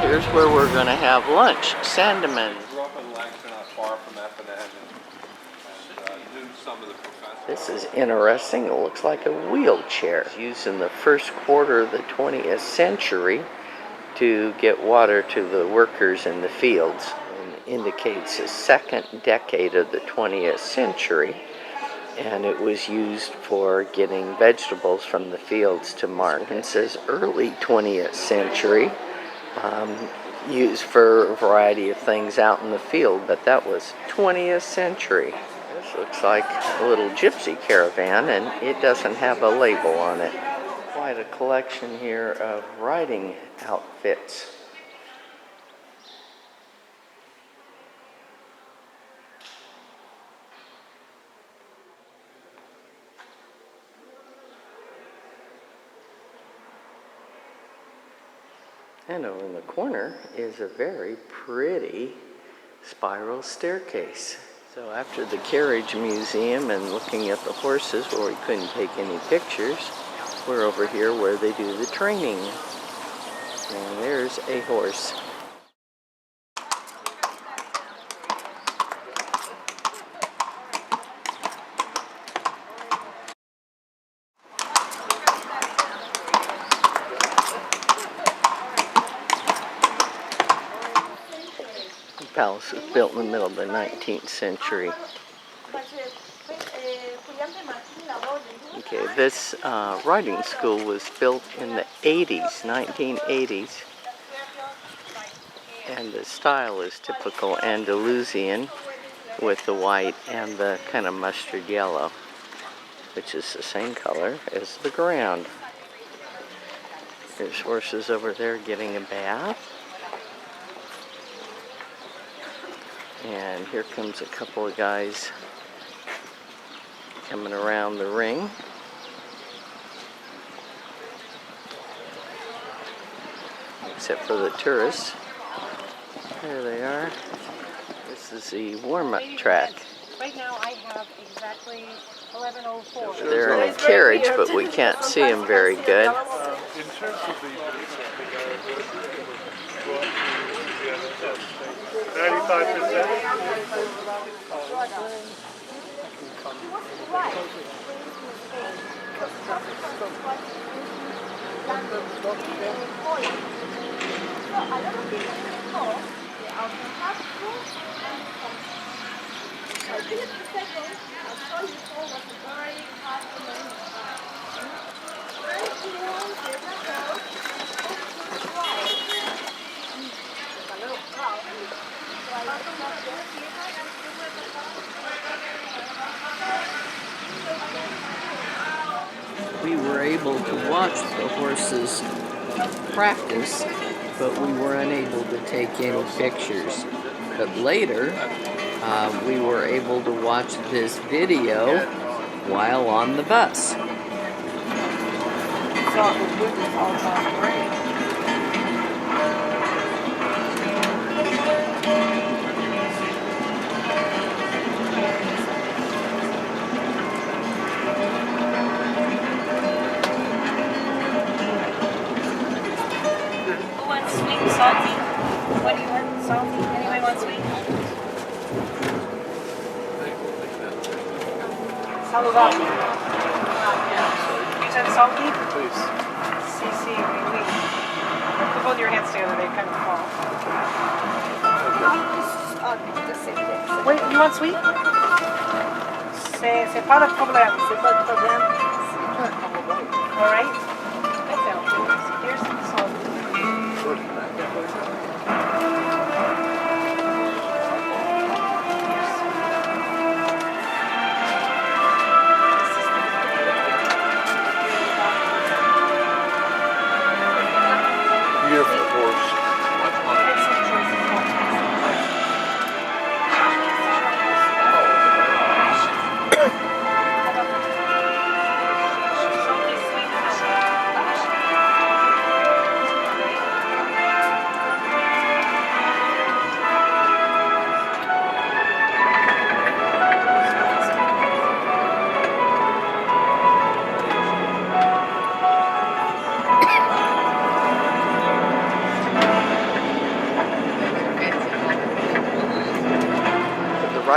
here's where we're going to have lunch. Sandeman. This is interesting. It looks like a wheelchair. It's used in the first quarter of the 20th century to get water to the workers in the fields, and indicates the second decade of the 20th century. And it was used for getting vegetables from the fields to market. It says early 20th century, used for a variety of things out in the field, but that was 20th century. This looks like a little gypsy caravan, and it doesn't have a label on it. Quite a collection here of riding outfits. And over in the corner is a very pretty spiral staircase. So after the carriage museum and looking at the horses where we couldn't take any pictures, we're over here where they do the training. And there's a horse. The palace was built in the middle of the 19th century. Okay, this riding school was built in the 80s, 1980s. And the style is typical Andalusian with the white and the kind of mustard yellow, which is the same color as the ground. There's horses over there getting a bath. And here comes a couple of guys coming around the ring. Except for the tourists. There they are. This is the warm-up track. Right now I have exactly 11:04. They're in a carriage, but we can't see them very good. In terms of the 95%. We were able to watch the horses practice, but we were unable to take any pictures. But later, we were able to watch this video while on the bus. Salty? What do you want? Salty? Anybody want sweet? Saludable. You said salty? Please. CC, oui. Put both your hands together, they kind of fall. Wait, you want sweet? C'est pas le problème. C'est pas le problème. All right? Here's some salt. Beautiful horse.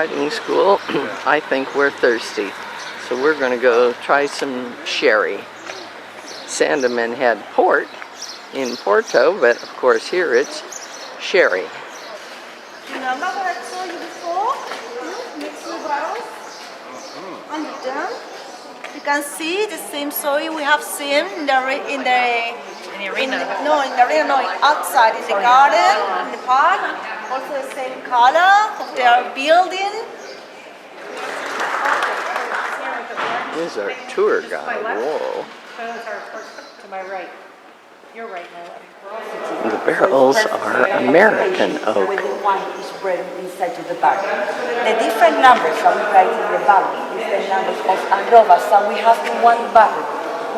riding school, I think we're thirsty. So we're going to go try some sherry. Sandeman had port in Porto, but of course here it's sherry. Remember what I told you before? Mix the bottles on the dam. You can see the same soil we have seen in the arena. In the arena, outside in the garden, in the park. Also the same color of their building. Here's our tour guide. Whoa. To my right. You're right, The barrels are American oak. When the wine is bred inside to the barrel. The different numbers that we write in the barrel is the numbers of arrobas that we have in one barrel.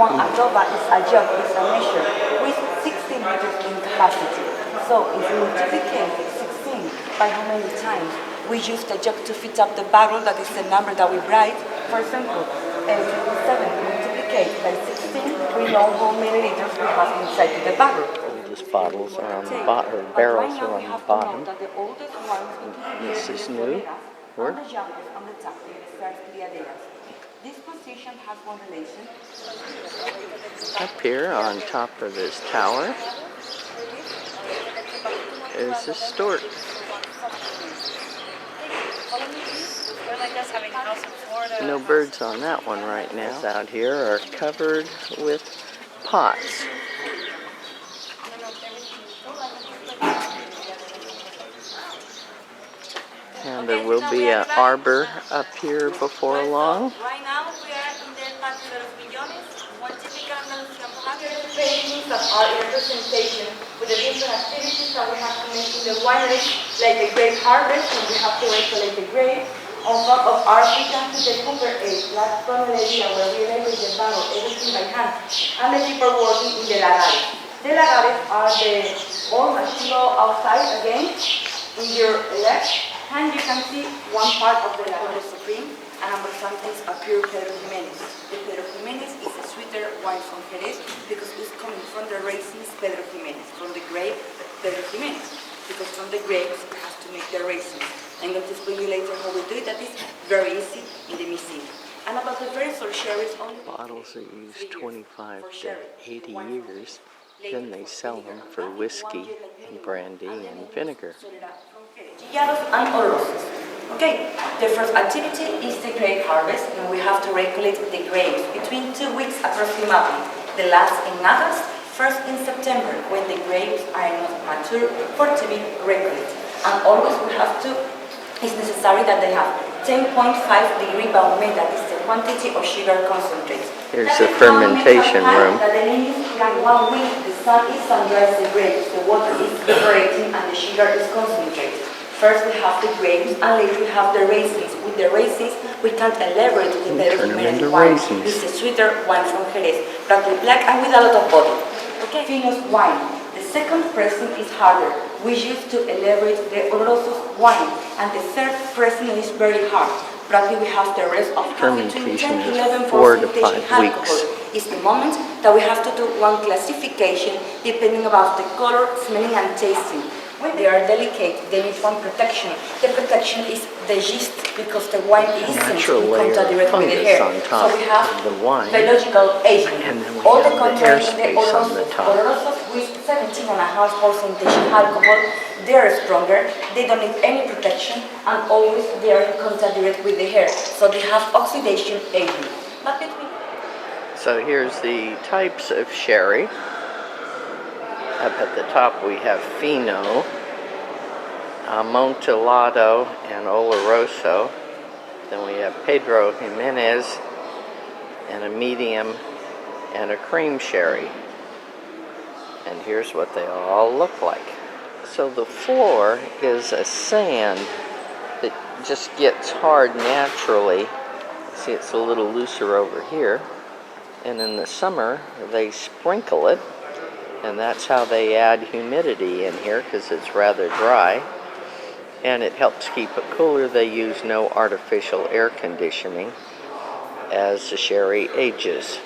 One arroba is a jug, is a measure with 16 liters in capacity. So if we multiply 16 by how many times we use the jug to fit up the barrel, that is the number that we write. For example, 7 multiplied by 16, we know how many liters we have inside the barrel. Oldest bottles are on the bottom, or barrels are on the bottom. This is new. Where? This position has one relation. Up here on top of this tower is a stork. No birds on that one right now. Out here are covered with pots. And there will be an arbor up here before long. Right now we are in the patio de los millones, one typical Andalusian patio. Paintings that are in representation with the different activities that we have to make in the winery, like the grape harvest, when we have to isolate the grapes. On top of art, we can see the cooper age, that tunnel area where we label the barrel, everything by hand, and the people working in the lagares. The lagares are the old machilo outside again, in your left. And you can see one part of the Lagore Supreme, and number one is a pure Pedro Jimenez. The Pedro Jimenez is a sweeter wine from Jerez because it's coming from the raisins Pedro Jimenez, from the grape Pedro Jimenez, because from the grapes it has to make the raisins. I'm going to explain you later how we do it. That is very easy in the museum. And about the very sour sherries, only Bottles that use 25 to 80 years, then they sell them for whiskey and brandy and vinegar. Chillados and olorosos. Okay, the first activity is the grape harvest, and we have to regulate the grapes between 2 weeks approximately. The last in August, first in September, when the grapes are not mature for to be regulated. And always we have to, it's necessary that they have 10.5 degree Baume, that is the quantity of sugar concentrate. Here's the fermentation room. That the meaning is like 1 week, the sun is sun-dries the grapes, the water is evaporating, and the sugar is concentrated. First we have the grapes, and later we have the raisins. With the raisins, we can elaborate the Pedro Jimenez wine. This is a sweeter wine from Jerez, practically black and with a lot of body. Okay. Finos wine. The second pressing is harder. We use to elaborate the olorosos wine, and the third pressing is very hard. Practically we have the rest of between 10 to 11 4 to 5 alcohol. weeks. It's the moment that we have to do one classification depending about the color, smelling, and tasting. When they are delicate, they need one protection. The protection is the yeast, because the wine is Natural in layer contact of direct with the fungus hair. on top So we have of the wine, biological aging. and then we All the have the contents, the airspace on the top. olorosos with 17.5% alcohol, they are stronger, they don't need any protection, and always they are in contact direct with the hair. So they have oxidation aging. But between So here's the types of sherry. Up at the top we have Fino, Amontillado, and Oloroso. Then we have Pedro Jimenez, and a medium, and a cream sherry. And here's what they all look like. So the floor is a sand that just gets hard naturally. See, it's a little looser over here. And in the summer, they sprinkle it, and that's how they add humidity in here, because it's rather dry. And it helps keep it cooler. They use no artificial air conditioning as the sherry ages.